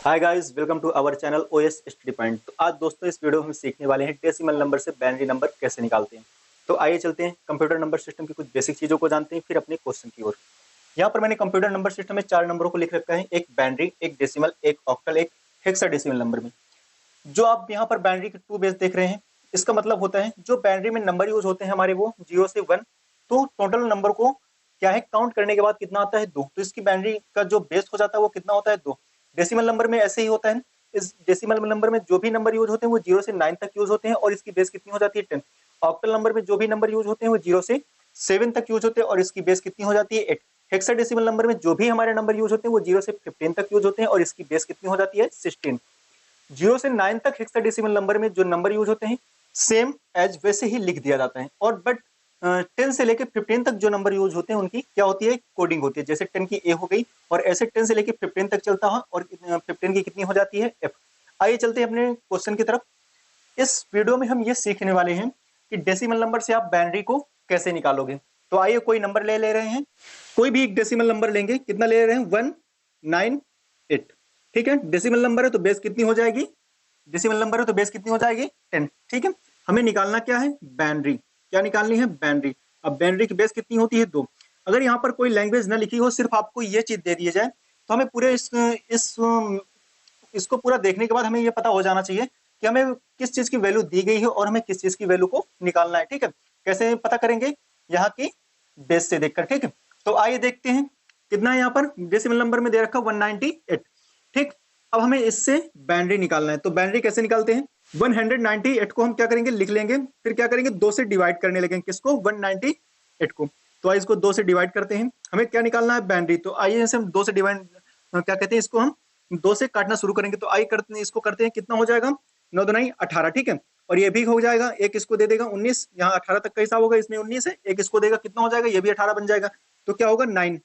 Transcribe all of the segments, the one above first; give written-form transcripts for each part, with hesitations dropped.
Hi guys, welcome to our channel OS study point. तो आज दोस्तों इस वीडियो में हम सीखने वाले हैं डेसिमल नंबर से बाइनरी नंबर कैसे निकालते हैं। तो आइए चलते हैं कंप्यूटर नंबर सिस्टम की कुछ बेसिक चीज़ों को जानते हैं, फिर अपने क्वेश्चन की ओर। यहाँ पर मैंने कंप्यूटर नंबर सिस्टम में 4 नंबरों को लिख रखा है, एक बाइनरी, एक डेसिमल, एक ऑक्टल, एक हेक्साडेसिमल नंबर में। जो आप यहाँ पर बाइनरी के 2 बेस देख रहे हैं, इसका मतलब होता है जो बाइनरी में नंबर यूज होते हैं हमारे वो 0 से 1, तो टोटल नंबर को क्या है काउंट करने के बाद कितना आता है 2, तो इसकी बाइनरी का जो बेस हो जाता है वो कितना होता है 2। डेसिमल नंबर में ऐसे ही होता है, इस डेसिमल नंबर में जो भी नंबर यूज होते हैं वो 0 से 9 तक यूज होते हैं और इसकी बेस कितनी हो जाती है 10। ऑक्टल नंबर में जो भी नंबर यूज होते हैं वो 0 से 7 तक यूज होते हैं और इसकी बेस कितनी हो जाती है 8। हेक्साडेसिमल नंबर में जो भी हमारे नंबर यूज होते हैं वो 0 से 15 तक यूज होते हैं और इसकी बेस कितनी हो जाती है 16। 0 से 9 तक हेक्साडेसिमल नंबर में जो नंबर यूज होते हैं सेम एज वैसे ही लिख दिया जाता है, और बट 10 से लेके 15 तक जो नंबर यूज होते हैं उनकी क्या होती है कोडिंग होती है। जैसे 10 की ए हो गई और ऐसे 10 से लेके 15 तक चलता है और 15 की कितनी हो जाती है एफ। आइए चलते हैं अपने क्वेश्चन की तरफ। इस वीडियो में हम ये सीखने वाले हैं कि डेसिमल नंबर से आप बाइनरी को कैसे निकालोगे। तो आइए कोई नंबर ले रहे हैं, कोई भी एक डेसिमल नंबर लेंगे। कितना ले रहे हैं 198। ठीक है, डेसिमल नंबर है तो बेस कितनी हो जाएगी, डेसिमल नंबर है तो बेस कितनी हो जाएगी 10। ठीक है, हमें निकालना क्या है बाइनरी, क्या निकालनी है बाइनरी। अब बाइनरी की बेस कितनी होती है 2। अगर यहाँ पर कोई लैंग्वेज ना लिखी हो, सिर्फ आपको ये चीज दे दी जाए तो हमें पूरे इसको पूरा देखने के बाद हमें ये पता हो जाना चाहिए कि हमें किस चीज की वैल्यू दी गई है और हमें किस चीज की वैल्यू को निकालना है। ठीक है, कैसे पता करेंगे यहाँ की बेस से देखकर। ठीक है, तो आइए देखते हैं कितना है यहाँ पर डेसिमल नंबर में दे रखा 198। ठीक, अब हमें इससे बाइनरी निकालना है। तो बाइनरी कैसे निकालते हैं, 198 को हम क्या करेंगे लिख लेंगे, फिर क्या करेंगे 2 से डिवाइड करने लगेंगे। किसको 198 को। तो आइए इसको 2 से डिवाइड करते हैं, हमें क्या निकालना है बाइनरी। तो आइए इसे हम 2 से डिवाइड क्या कहते हैं इसको हम 2 से काटना शुरू करेंगे। तो आइए करते हैं, इसको करते हैं, कितना हो जाएगा 9 2 18। ठीक है, और ये भी हो जाएगा, एक इसको दे देगा 19, यहाँ 18 तक का हिसाब होगा, इसमें 19 है, एक इसको देगा कितना हो जाएगा ये भी 18 बन जाएगा। तो क्या होगा 9,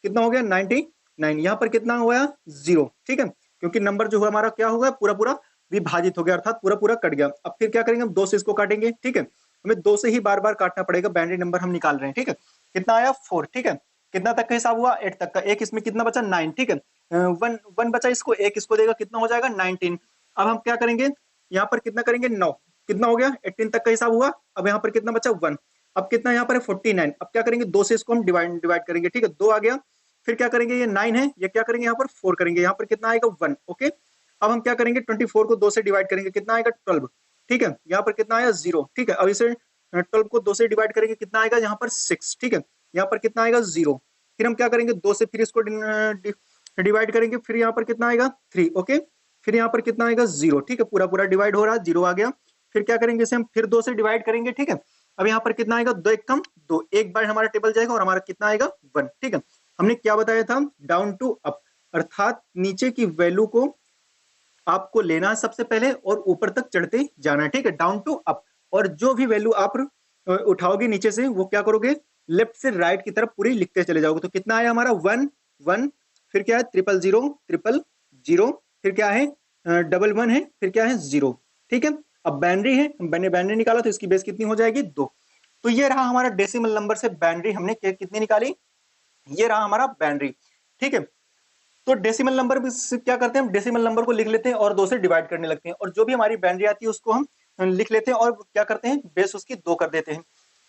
कितना हो गया 99। यहाँ पर कितना हुआ 0। ठीक है, क्योंकि नंबर जो हुआ हमारा क्या होगा पूरा पूरा विभाजित हो गया, अर्थात पूरा पूरा कट गया। अब फिर क्या करेंगे हम 2 से इसको काटेंगे। ठीक है, हमें 2 से ही बार बार काटना पड़ेगा, बाइनरी नंबर हम निकाल रहे हैं। ठीक है, कितना आया 4। ठीक है, कितना तक का हिसाब हुआ 8 तक का, एक इसमें कितना बचा 9। ठीक है, वन वन बचा, इसको एक इसको देगा कितना हो जाएगा 19। अब हम क्या करेंगे यहाँ पर कितना करेंगे 9, कितना हो गया 18 तक का हिसाब हुआ। अब यहाँ पर कितना बचा 1, अब कितना यहाँ पर है 49। अब क्या करेंगे 2 से इसको हम डिवाइड करेंगे। ठीक है, 2 आ गया, फिर क्या करेंगे ये 9 है, ये क्या करेंगे यहाँ पर 4 करेंगे, यहाँ पर कितना आएगा 1। ओके, अब हम क्या करेंगे 24 को 2 से डिवाइड करेंगे, कितना आएगा 12। ठीक है, यहाँ पर कितना आया 0। ठीक है, अब इसे 12 को 2 से डिवाइड करेंगे, कितना आएगा यहाँ पर 6। ठीक है, यहाँ पर कितना आएगा 0। फिर हम क्या करेंगे 2 से फिर इसको डिवाइड करेंगे, फिर यहाँ पर कितना आएगा 3। ओके, फिर यहाँ पर कितना आएगा 0। ठीक है, पूरा पूरा डिवाइड हो रहा है, 0 आ गया। फिर क्या करेंगे इसे हम फिर 2 से डिवाइड करेंगे। ठीक है, अब यहाँ पर कितना आएगा 2 1 कम 2, एक बार हमारा टेबल जाएगा और हमारा कितना आएगा 1। ठीक है, हमने क्या बताया था डाउन टू अप, अर्थात नीचे की वैल्यू को आपको लेना है सबसे पहले और ऊपर तक चढ़ते जाना है। ठीक है, डाउन टू अप, और जो भी वैल्यू आप उठाओगे नीचे से वो क्या करोगे लेफ्ट से राइट की तरफ पूरी लिखते चले जाओगे। तो कितना आया हमारा 1 1, फिर क्या है 000 000, फिर क्या है 11 है, फिर क्या है 0। ठीक है, अब बाइनरी है, मैंने बाइनरी निकाला तो इसकी बेस कितनी हो जाएगी 2। तो ये रहा हमारा डेसिमल नंबर से बाइनरी हमने कितनी निकाली, ये रहा हमारा बाइनरी। ठीक है, तो डेसिमल नंबर क्या करते हैं हम डेसिमल नंबर को लिख लेते हैं और 2 से डिवाइड करने लगते हैं, और जो भी हमारी बाइनरी आती है उसको हम लिख लेते हैं और क्या करते हैं बेस उसकी 2 कर देते हैं।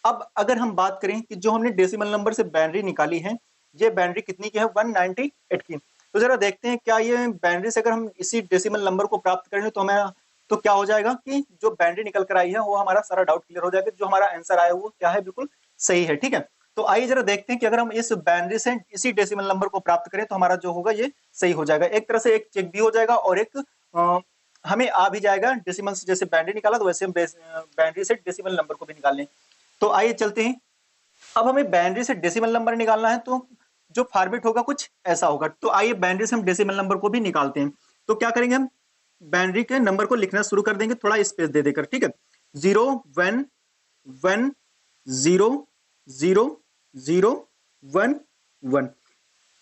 अब अगर हम बात करें कि जो हमने डेसिमल नंबर से बाइनरी निकाली है, ये बाइनरी कितनी की है 198 की। तो जरा देखते हैं क्या ये बाइनरी से अगर हम इसी डेसिमल नंबर को प्राप्त करें तो हमें तो क्या हो जाएगा कि जो बाइनरी निकल कर आई है वो हमारा सारा डाउट क्लियर हो जाएगा, जो हमारा आंसर आया वो क्या है बिल्कुल सही है। ठीक है, तो आइए जरा देखते हैं कि अगर हम इस बाइनरी से इसी डेसिमल नंबर को प्राप्त करें तो हमारा जो होगा ये सही हो जाएगा। एक तरह से एक चेक भी हो जाएगा और एक हमें आ भी जाएगा। डेसिमल से जैसे बाइनरी निकाला तो वैसे हम बाइनरी से डेसिमल नंबर को भी निकाल लें। तो आइए चलते हैं, अब हमें बाइनरी से डेसिमल नंबर निकालना है तो जो फॉर्मेट होगा कुछ ऐसा होगा। तो आइए बाइनरी से हम डेसिमल नंबर को भी निकालते हैं। तो क्या करेंगे हम बाइनरी के नंबर को लिखना शुरू कर देंगे थोड़ा स्पेस दे देकर। ठीक है, 0 1 1 0 0 0 1 1।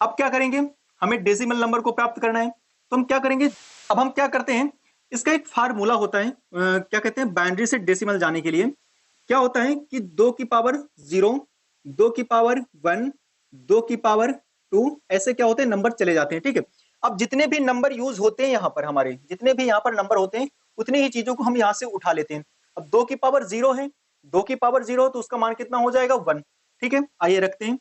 अब क्या करेंगे हमें डेसिमल नंबर को प्राप्त करना है तो हम क्या करेंगे, अब हम क्या करते हैं इसका एक फार्मूला होता है, क्या कहते हैं बाइनरी से डेसिमल जाने के लिए क्या होता है कि 2 की पावर 0, 2 की पावर 1, 2 की पावर 2, ऐसे क्या होते हैं नंबर चले जाते हैं। ठीक है, अब जितने भी नंबर यूज होते हैं यहाँ पर, हमारे जितने भी यहाँ पर नंबर होते हैं उतनी ही चीजों को हम यहाँ से उठा लेते हैं। अब 2 की पावर 0 है, 2 की पावर 0 तो उसका मान कितना हो जाएगा 1। ठीक है, आइए रखते हैं।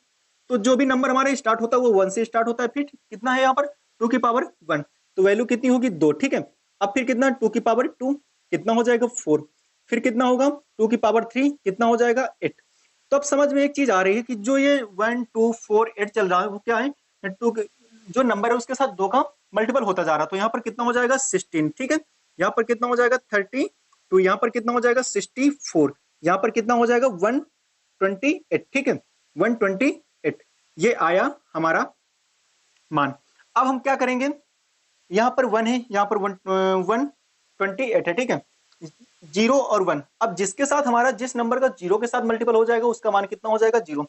तो जो भी नंबर हमारे स्टार्ट होता है वो 1 से स्टार्ट होता है। फिर कितना है यहाँ पर 2 की पावर 1, तो वैल्यू कितनी होगी 2। ठीक है, अब फिर कितना 2 की पावर 2 कितना हो जाएगा 4। फिर कितना होगा 2 की पावर 3 कितना हो जाएगा 8। तो अब समझ में एक चीज आ रही है कि जो ये 1 2 4 8 चल रहा है वो क्या है, 2 जो नंबर है उसके साथ 2 का मल्टीपल होता जा रहा है। तो यहाँ पर कितना हो जाएगा 16। ठीक है, यहाँ पर कितना हो जाएगा 30, तो यहाँ पर कितना हो जाएगा 64, यहाँ पर कितना हो जाएगा 128। ठीक है, 128 ये आया हमारा मान। अब हम क्या करेंगे, यहाँ पर 1 है, यहाँ पर 128 है। ठीक है, 0 और 1, अब जिसके साथ हमारा जिस नंबर का 0 के साथ मल्टीपल हो जाएगा उसका मान कितना हो जाएगा 0।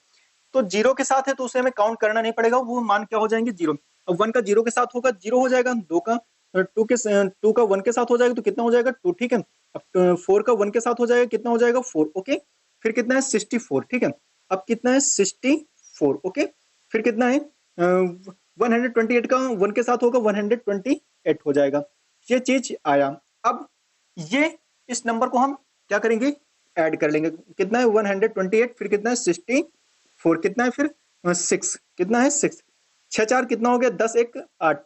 तो 0 के साथ है तो उसे हमें काउंट करना नहीं पड़ेगा, वो मान क्या हो जाएंगे 0। अब 1 का 0 के साथ होगा 0 हो जाएगा, 2 का 1 के साथ हो जाएगा तो कितना हो जाएगा 2। ठीक है, अब 4 का 1 के साथ हो जाएगा कितना हो जाएगा 4। ओके, फिर कितना है 64। ठीक है, अब कितना है 64। ओके, फिर कितना है 128 का 1 के साथ होगा 128 हो जाएगा। ये चीज आया। अब ये इस नंबर को हम क्या करेंगे ऐड कर लेंगे। कितना है 128, फिर कितना है 64, कितना है फिर 6, कितना है 6, 6 4 कितना हो गया 10 1 8,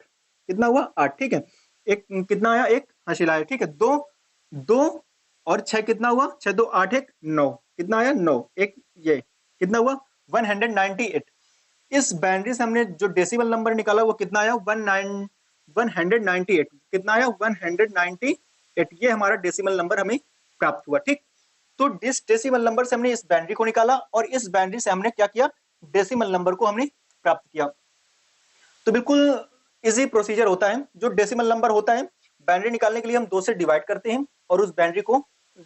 कितना हुआ 8। ठीक है, एक कितना आया एक हासिल आया। ठीक है, 2 2 और 6 कितना हुआ 6 2 8 1 9, कितना आया 9, एक ये कितना हुआ 198। इस बाइनरी से हमने जो डेसिमल नंबर निकाला वो कितना आया 198। कितना आया 198, ये हमारा डेसिमल नंबर हमें प्राप्त हुआ। ठीक, तो इस डेसिमल नंबर से हमने इस बाइनरी को निकाला और इस बाइनरी से हमने क्या किया डेसिमल नंबर को हमने प्राप्त किया। तो बिल्कुल इजी प्रोसीजर होता है। जो डेसिमल नंबर होता है बाइनरी निकालने के लिए हम 2 से डिवाइड करते हैं और उस बाइनरी को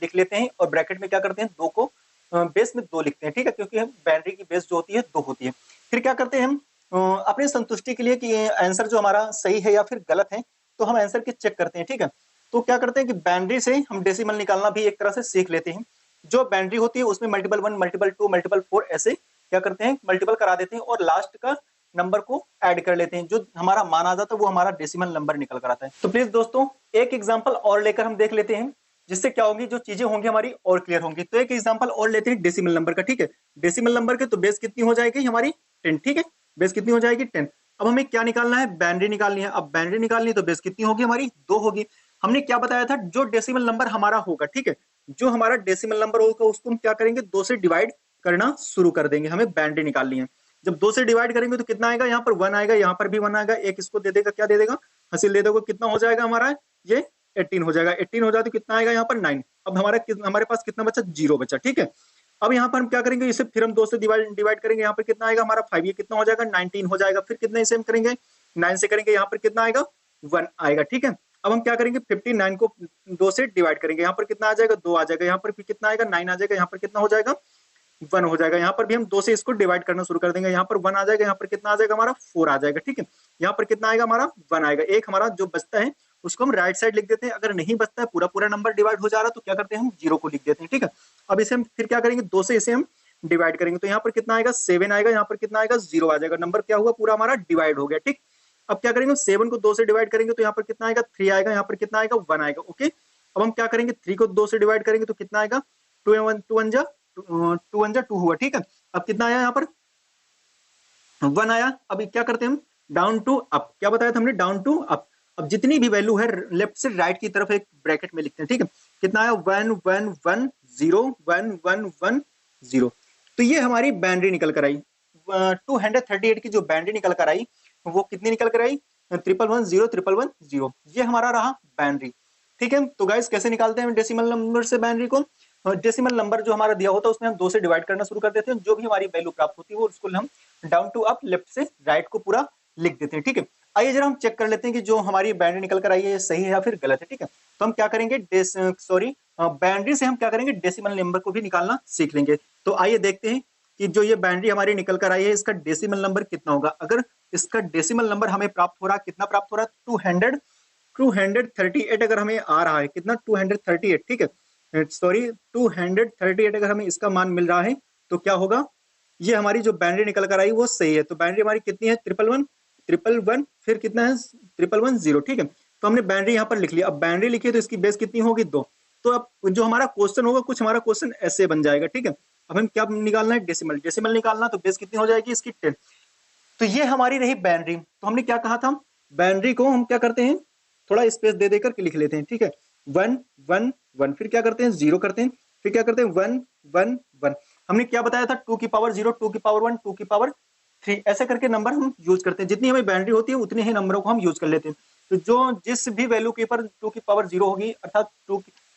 लिख लेते हैं और ब्रैकेट में क्या करते हैं 2 को बेस में 2 लिखते हैं। ठीक है, क्योंकि बाइनरी की बेस जो होती है 2 होती है। फिर क्या करते हैं हम अपनी संतुष्टि के लिए कि आंसर जो हमारा सही है या फिर गलत है तो हम आंसर की चेक करते हैं। ठीक है, तो क्या करते हैं कि बाइनरी से हम डेसिमल निकालना भी एक तरह से सीख लेते हैं। जो बाइनरी होती है उसमें मल्टीपल 1 मल्टीपल 2 मल्टीपल 4 ऐसे क्या करते हैं मल्टीपल करा देते हैं और लास्ट का नंबर को ऐड कर लेते हैं। जो हमारा मान आ जाता है वो हमारा डेसिमल नंबर निकल कर आता है। तो प्लीज दोस्तों एक एग्जांपल और लेकर हम देख लेते हैं, जिससे क्या होगी जो चीजें होंगी हमारी और क्लियर होंगी। तो एक एग्जांपल और लेते हैं डेसिमल नंबर का। ठीक है, डेसिमल नंबर के तो बेस कितनी हो जाएगी हमारी 10। ठीक है, बेस कितनी हो जाएगी 10। अब हमें क्या निकालना है बाइनरी निकालनी है। अब बाइनरी निकालनी है तो बेस कितनी होगी हमारी 2 होगी। हमने क्या बताया था जो डेसिमल नंबर हमारा होगा, ठीक है, जो हमारा डेसिमल नंबर होगा उसको हम क्या करेंगे 2 से डिवाइड करना शुरू कर देंगे। हमें बाइनरी निकालनी है। जब 2 से डिवाइड करेंगे तो कितना आएगा यहाँ पर 1 आएगा, यहाँ पर भी 1 आएगा, एक इसको दे देगा, क्या दे देगा हासिल दे देगा, कितना हो जाएगा हमारा ये 18 हो जाएगा। 18 हो जाए तो कितना आएगा यहाँ पर 9। अब हमारे पास कितना बचा 0 बचा। ठीक है, अब यहाँ पर हम क्या करेंगे इसे फिर हम 2 से डिवाइड करेंगे, यहाँ पर कितना आएगा हमारा 5, ये कितना हो जाएगा 19 हो जाएगा। फिर कितने इसे हम करेंगे 9 से करेंगे, यहाँ पर कितना आएगा 1 आएगा। ठीक है, अब हम क्या करेंगे 59 को 2 से डिवाइड करेंगे, यहाँ पर कितना आ जाएगा 2 आ जाएगा, यहाँ पर फिर कितना आएगा 9 आ जाएगा, यहाँ पर कितना हो जाएगा 1 हो जाएगा। यहाँ पर भी हम 2 से इसको डिवाइड करना शुरू कर देंगे, यहाँ पर 1 आ जाएगा, यहाँ पर कितना आ जाएगा हमारा 4 आ जाएगा। ठीक है, यहाँ पर कितना आएगा हमारा 1 आएगा। एक हमारा जो बचता है उसको हम राइट साइड लिख देते हैं। अगर नहीं बचता है पूरा नंबर डिवाइड हो जा रहा है तो क्या करते हैं हम 0 को लिख देते हैं। ठीक है, अब इसे हम फिर क्या करेंगे 2 से इसे हम डिवाइड करेंगे तो यहाँ पर कितना आएगा 7 आएगा, यहाँ पर कितना आएगा 0 आ जाएगा। नंबर क्या हुआ पूरा हमारा डिवाइड हो गया। ठीक, अब क्या करेंगे 7 को 2 से डिवाइड करेंगे तो यहाँ पर कितना आएगा 3 आएगा, यहाँ पर कितना आएगा 1 आएगा। ओके, अब हम क्या करेंगे 3 को 2 से डिवाइड करेंगे तो कितना आएगा 2 1 जा 2 हुआ। ठीक है, अब कितना आया यहाँ पर 1 आया। अब क्या करते हैं हम डाउन टू अप, क्या बताया था हमने डाउन टू अप। अब जितनी भी वैल्यू है लेफ्ट से राइट की तरफ एक ब्रैकेट में लिखते हैं। ठीक है, कितना आया 1 1 1 0 1 1 1 0। तो ये हमारी बाइनरी निकल कर आई 238 की जो बाइनरी निकल कर आई वो कितनी निकल कर आई 1110110। ये हमारा रहा बाइनरी। ठीक है, तो गाइस कैसे निकालते हैं डेसिमल नंबर से बाइनरी को। डेसिमल नंबर जो हमारा दिया होता है उसमें हम 2 से डिवाइड करना शुरू कर देते हैं। जो भी हमारी वैल्यू प्राप्त होती है वो उसको हम डाउन टू अप लेफ्ट से राइट को पूरा लिख देते हैं। ठीक है, आइए जरा हम चेक कर लेते हैं कि जो हमारी बाइनरी निकल कर आई है सही है या फिर गलत है। ठीक है, तो हम क्या करेंगे बाइनरी से हम क्या करेंगे डेसिमल नंबर को भी निकालना सीख लेंगे। तो आइए देखते हैं कि जो ये बाइनरी हमारी निकल कर आई है इसका डेसिमल नंबर कितना होगा। अगर इसका डेसिमल नंबर हमें प्राप्त हो रहा है, कितना प्राप्त हो रहा है 238 अगर हमें आ रहा है, कितना 238। ठीक है, सॉरी 238 अगर हमें इसका मान मिल रहा है तो क्या होगा ये हमारी जो बाइनरी निकल कर आई वो सही है। तो बाइनरी हमारी कितनी है 111 ट्रिपल वन, फिर कितना है ट्रिपल वन जीरो, ठीक है। तो हमने बाइनरी यहाँ पर लिख लिया। अब बाइनरी लिखी है तो इसकी बेस कितनी होगी 2। तो अब जो हमारा क्वेश्चन होगा कुछ हमारा क्वेश्चन ऐसे बन जाएगा, ठीक है। अब हम क्या निकालना है, डेसिमल, डेसिमल निकालना, तो बेस कितनी हो जाएगी इसकी 10। तो ये हमारी रही बाइनरी। तो हमने क्या कहा था, बाइनरी को हम क्या करते हैं, थोड़ा स्पेस दे देकर के लिख लेते हैं, ठीक है। 1 1 1, फिर क्या करते हैं 0 करते हैं, फिर क्या करते हैं 1 1 1। हमने क्या बताया था, 2 की पावर 0, 2 की पावर 1, 2 की पावर 3, ऐसे करके नंबर हम यूज करते हैं। जितनी हमें बाइनरी होती है उतने ही नंबरों को हम यूज कर लेते हैं। तो जो जिस भी वैल्यू के ऊपर 2 की पावर 0 होगी, अर्थात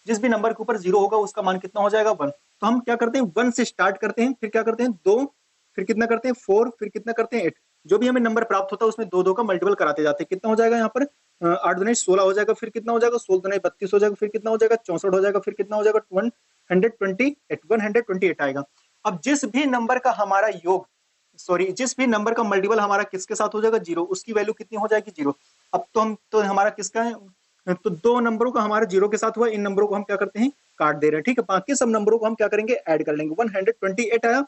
जिस भी नंबर के ऊपर 0 होगा उसका मान कितना हो जाएगा 1। तो हम क्या करते हैं 1 से स्टार्ट करते हैं, फिर क्या करते हैं 2, फिर कितना करते हैं 4, फिर कितना करते हैं 8। जो भी हमें नंबर प्राप्त होता है उसमें 2 2 का मल्टीपल कराते जाते हैं। कितना हो जाएगा यहाँ पर 8 दूनी 16 हो जाएगा, फिर कितना हो जाएगा 16 दूनी 32 हो जाएगा, फिर कितना हो जाएगा 64 हो जाएगा, फिर कितना हो जाएगा 128 आएगा। अब जिस भी नंबर का हमारा योग, सॉरी जिस भी नंबर का मल्टीपल हमारा किसके साथ हो जाएगा 0, उसकी वैल्यू कितनी हो जाएगी 0। अब तो हम तो हमारा किसका है, तो 2 नंबरों का हमारा 0 के साथ हुआ, इन नंबरों को हम क्या करते हैं काट दे रहे हैं, ठीक है। बाकी सब नंबरों को हम क्या करेंगे ऐड कर लेंगे। 128 आया,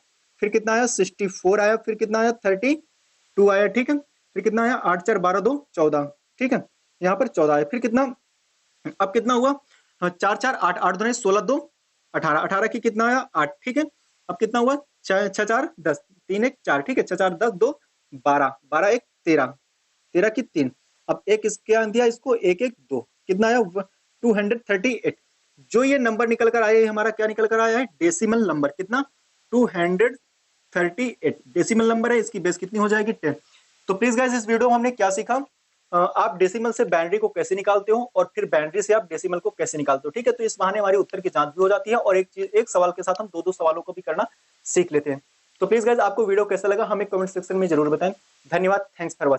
फिर कितना आया 64 आया, फिर कितना आया 32 आया, ठीक है। फिर कितना आया 8 4 12 2 14, ठीक है। यहाँ पर 14 आया, फिर कितना, अब कितना हुआ 4 4 8 8 2 16 2 18, 18 की कितना आया 8, ठीक है। अब कितना हुआ 6 4 10 3 1 4, ठीक है। 6 4 10 2 12 12 1 13 13 की 3। अब एक इसके दिया इसको 1 1 2, कितना आया 238। जो ये नंबर निकल कर आया है हमारा क्या निकल कर आया है डेसिमल नंबर, कितना 238 डेसिमल नंबर है। इसकी बेस कितनी हो जाएगी 10। तो प्लीज गाइस इस वीडियो में हमने क्या सीखा, आप डेसिमल से बाइनरी को कैसे निकालते हो और फिर बाइनरी से आप डेसिमल को कैसे निकालते हो, ठीक है। तो इस बहाने हमारे उत्तर की जांच भी हो जाती है और एक सवाल के साथ हम 2 2 सवालों को भी करना सीख लेते हैं। तो प्लीज गाइस आपको वीडियो कैसा लगा हमें कमेंट सेक्शन में जरूर बताएं। धन्यवाद, थैंक्स फॉर वॉचिंग।